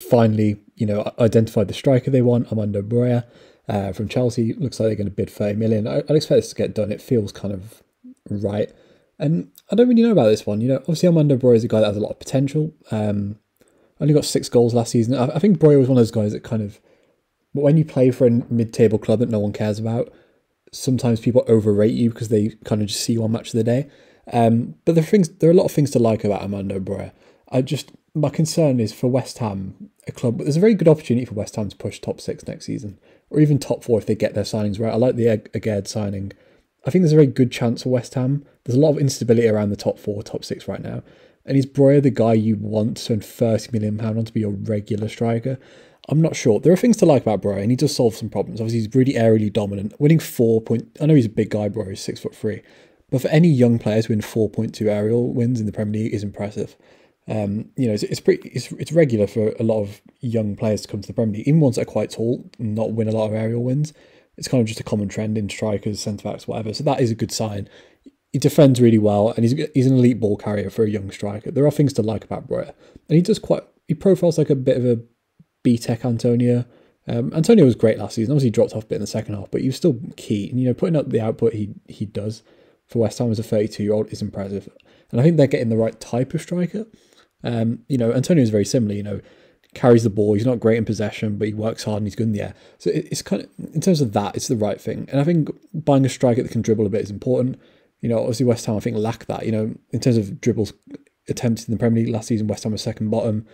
finally, identified the striker they want, Armando Broja from Chelsea. Looks like they're going to bid 30 million. I'd expect this to get done. It feels kind of right. And I don't really know about this one. Obviously Armando Broja is a guy that has a lot of potential. Only got 6 goals last season. I think Broja was one of those guys that kind of, when you play for a mid-table club that no one cares about, sometimes people overrate you because they kind of just see one match of the day. But there are a lot of things to like about Armando Broja. My concern is for West Ham, a club. There's a very good opportunity for West Ham to push top 6 next season, or even top 4 if they get their signings right. I like the Aged signing. I think there's a very good chance for West Ham. There's a lot of instability around the top 4, top 6 right now. And is Broja the guy you want to spend £30 million on to be your regular striker? I'm not sure. There are things to like about Broja, and he does solve some problems. Obviously, he's really aerially dominant. Winning 4 point... I know he's a big guy, Broja, he's 6'3". But for any young player to win 4.2 aerial wins in the Premier League is impressive. It's regular for a lot of young players to come to the Premier League, even ones that are quite tall, not win a lot of aerial wins. It's kind of just a common trend in strikers, centre-backs, whatever. So that is a good sign. He defends really well, and he's an elite ball carrier for a young striker. There are things to like about Broja. And he profiles like a bit of a B-Tech Antonio. Antonio was great last season. Obviously, he dropped off a bit in the second half, but he was still key. And, putting up the output he does for West Ham as a 32-year-old is impressive. And I think they're getting the right type of striker. Antonio is very similar, carries the ball. He's not great in possession, but he works hard and he's good in the air. So it's kind of, in terms of that, it's the right thing. And I think buying a striker that can dribble a bit is important. Obviously West Ham, I think, lack that. In terms of dribbles attempted in the Premier League last season, West Ham was second bottom.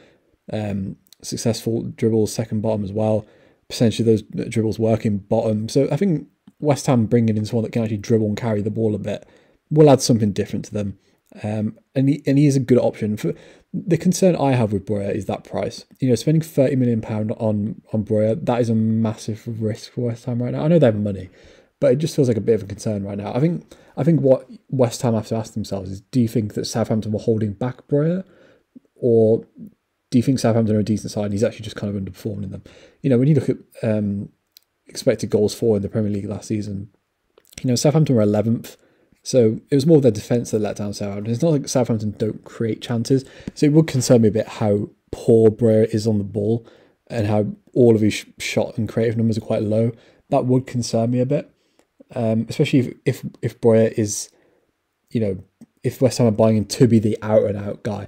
Successful dribbles, second bottom as well. Percentage of those dribbles working bottom. So I think West Ham bringing in someone that can actually dribble and carry the ball a bit will add something different to them. And he is a good option. For the concern I have with Broja is that price. Spending £30 million on Broja, that is a massive risk for West Ham right now. I know they have money, but it just feels like a bit of a concern right now. I think what West Ham have to ask themselves is, do you think that Southampton were holding back Broja, or do you think Southampton are a decent side and he's actually just kind of underperforming them? When you look at expected goals for in the Premier League last season, Southampton were 11th. So it was more of their defence that let down Southampton. It's not like Southampton don't create chances. So it would concern me a bit how poor Broja is on the ball and how all of his shot and creative numbers are quite low. That would concern me a bit. Especially if Broja is, if West Ham are buying him to be the out-and-out guy.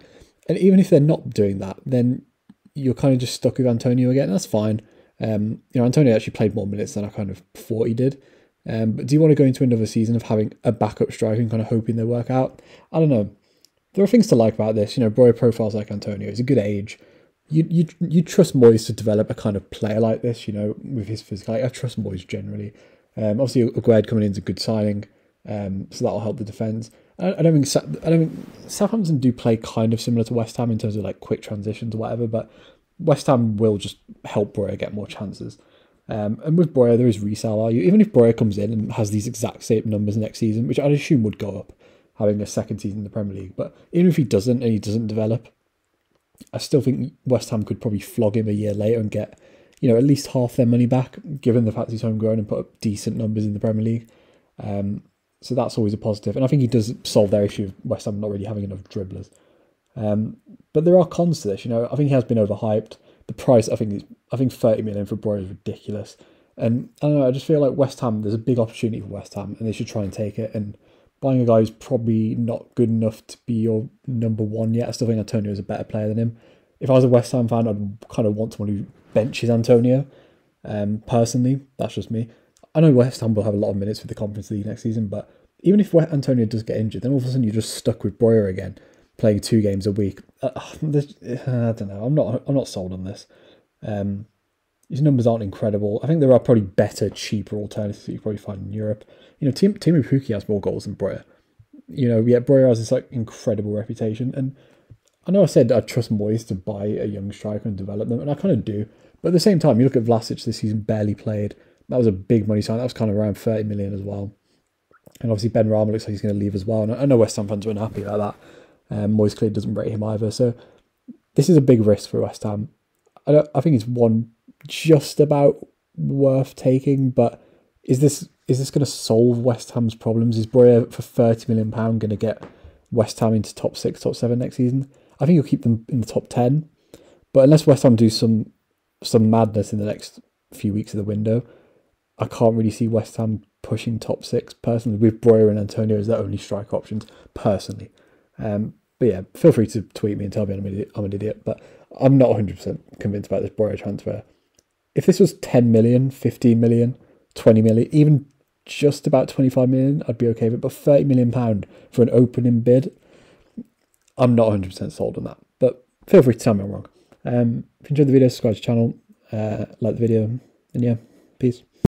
And even if they're not doing that, then you're kind of just stuck with Antonio again. That's fine. Antonio actually played more minutes than I kind of thought he did. But do you want to go into another season of having a backup striker and kind of hoping they work out? I don't know. There are things to like about this. Broja profiles like Antonio. He's a good age. You trust Moyes to develop a kind of player like this, with his physicality. I trust Moyes generally. Obviously, Agüed coming in is a good signing, so that'll help the defence. I don't think Southampton do play kind of similar to West Ham in terms of like quick transitions or whatever, but West Ham will just help Broja get more chances. And with Broja, there is resale value. Even if Broja comes in and has these exact same numbers next season, which I'd assume would go up, having a second season in the Premier League, but even if he doesn't and he doesn't develop, I still think West Ham could probably flog him a year later and get, at least half their money back, given the fact he's homegrown and put up decent numbers in the Premier League. So that's always a positive. And I think he does solve their issue of West Ham not really having enough dribblers. But there are cons to this. I think he has been overhyped. The price, I think 30 million for Broja is ridiculous. And I don't know, I just feel like West Ham, there's a big opportunity for West Ham and they should try and take it. And buying a guy who's probably not good enough to be your number one yet, I still think Antonio is a better player than him. If I was a West Ham fan, I'd kind of want someone who benches Antonio. Personally, that's just me. I know West Ham will have a lot of minutes for the Conference League next season, but even if Antonio does get injured, then all of a sudden you're just stuck with Broja again, playing 2 games a week. I don't know. I'm not sold on this. His numbers aren't incredible. I think there are probably better, cheaper alternatives that you probably find in Europe. Teemu Pukki has more goals than Broja. Yet Broja has this like incredible reputation. And I know I said I trust Moyes to buy a young striker and develop them, and I kind of do. But at the same time, you look at Vlasic this season, barely played. That was a big money sign. That was kind of around 30 million as well. And obviously Ben Rama looks like he's going to leave as well. And I know West Ham fans are unhappy about that. Moyes clearly doesn't rate him either. So this is a big risk for West Ham. I think it's one just about worth taking, but is this going to solve West Ham's problems? Is Broja for £30 million going to get West Ham into top 6, top 7 next season? I think he'll keep them in the top 10, But unless West Ham do some madness in the next few weeks of the window, I can't really see West Ham pushing top 6 personally, with Broja and Antonio as their only strike options personally. But yeah, feel free to tweet me and tell me I'm an idiot, but I'm not 100% convinced about this Broja transfer. If this was 10 million, 15 million, 20 million, even just about 25 million, I'd be okay with it. But £30 million for an opening bid, I'm not 100% sold on that. But feel free to tell me I'm wrong. If you enjoyed the video, subscribe to the channel, like the video, and yeah, peace.